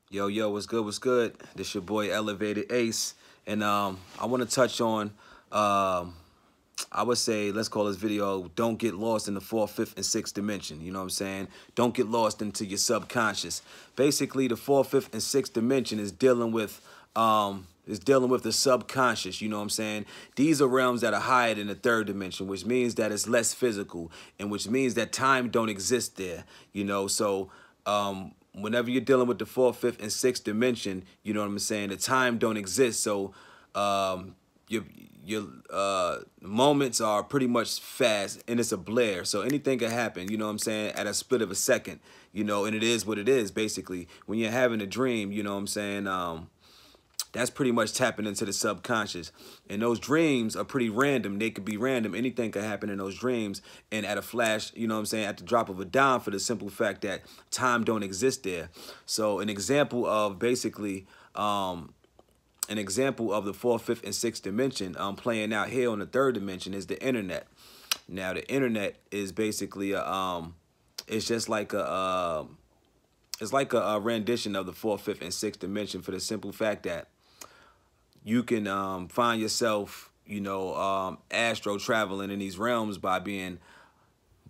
Yo, yo, what's good? What's good? This your boy Elevated Ace, and I want to touch on, I would say, let's call this video "Don't Get Lost in the Fourth, Fifth, and Sixth Dimension." You know what I'm saying? Don't get lost into your subconscious. Basically, the fourth, fifth, and sixth dimension is dealing with the subconscious. You know what I'm saying? These are realms that are higher than the third dimension, which means that it's less physical, and which means that time don't exist there. So whenever you're dealing with the fourth, fifth, and sixth dimension, you know what I'm saying, the time don't exist. So your moments are pretty much fast, and it's a blur. So anything can happen, you know what I'm saying, at a split of a second, and it is what it is. Basically, when you're having a dream, you know what I'm saying, that's pretty much tapping into the subconscious. And those dreams are pretty random. They could be random. Anything could happen in those dreams. And at a flash, you know what I'm saying, at the drop of a dime, for the simple fact that time don't exist there. So an example of basically an example of the fourth, fifth, and sixth dimension playing out here on the third dimension is the internet. Now the internet is basically it's just like a rendition of the fourth, fifth, and sixth dimension, for the simple fact that you can find yourself, astro traveling in these realms by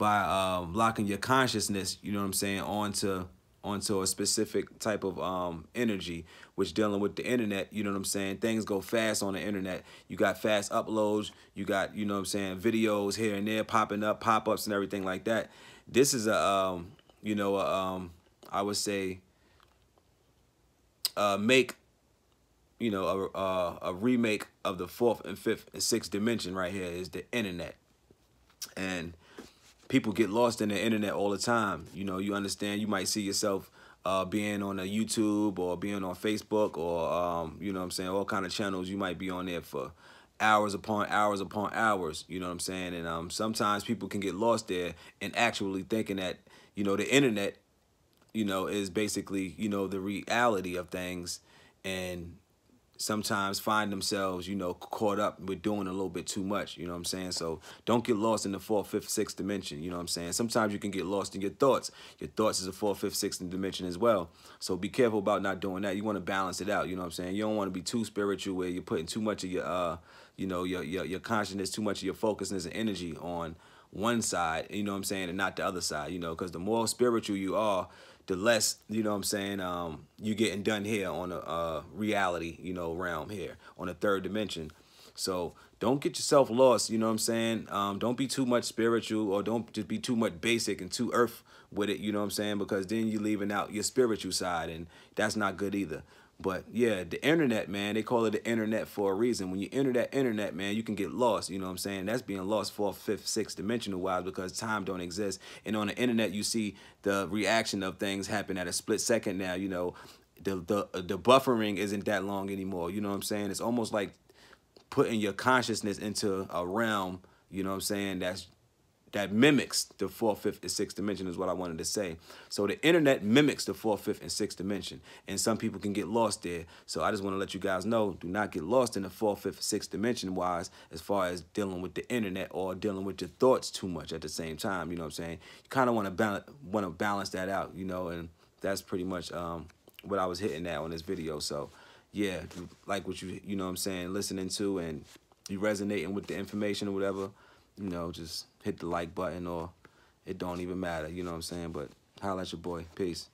locking your consciousness, you know what I'm saying, onto a specific type of energy, which dealing with the internet, you know what I'm saying, things go fast on the internet. You got fast uploads, you got, you know what I'm saying, videos here and there popping up, pop-ups and everything like that. This is I would say, make a remake of the fourth and fifth and sixth dimension. Right here is the internet. And people get lost in the internet all the time. You understand, you might see yourself being on a YouTube or being on Facebook or you know what I'm saying, all kind of channels. You might be on there for hours upon hours upon hours, you know what I'm saying? And sometimes people can get lost there and actually thinking that, the internet, is basically, the reality of things, and sometimes find themselves, caught up with doing a little bit too much, you know what I'm saying? So don't get lost in the fourth, fifth, sixth dimension, you know what I'm saying? Sometimes you can get lost in your thoughts. Your thoughts is a fourth, fifth, sixth dimension as well. So be careful about not doing that. You want to balance it out, you know what I'm saying? You don't want to be too spiritual where you're putting too much of your, your consciousness, too much of your focusness and energy on one side, you know what I'm saying, and not the other side, because the more spiritual you are, the less, you know what I'm saying, you getting done here on a reality, realm here on the third dimension. So don't get yourself lost, you know what I'm saying? Don't be too much spiritual, or don't just be too much basic and too earth with it, you know what I'm saying? Because then you're leaving out your spiritual side, and that's not good either. But yeah, the internet, man, they call it the internet for a reason. When you enter that internet, man, you can get lost, you know what I'm saying? That's being lost fourth, fifth, sixth dimensional wise, because time don't exist. And on the internet, you see the reaction of things happen at a split second now, the buffering isn't that long anymore, you know what I'm saying? It's almost like putting your consciousness into a realm, you know what I'm saying, that mimics the fourth, fifth, and sixth dimension is what I wanted to say. So the internet mimics the fourth, fifth, and sixth dimension, and some people can get lost there. So I just want to let you guys know, do not get lost in the fourth, fifth, sixth dimension wise, as far as dealing with the internet or dealing with your thoughts too much at the same time. You know what I'm saying? You kind of want to balance that out, and that's pretty much what I was hitting at on this video. So yeah, like what you know what I'm saying, listening to, and you resonating with the information or whatever, just hit the like button, or it don't even matter, you know what I'm saying? But holla at your boy. Peace.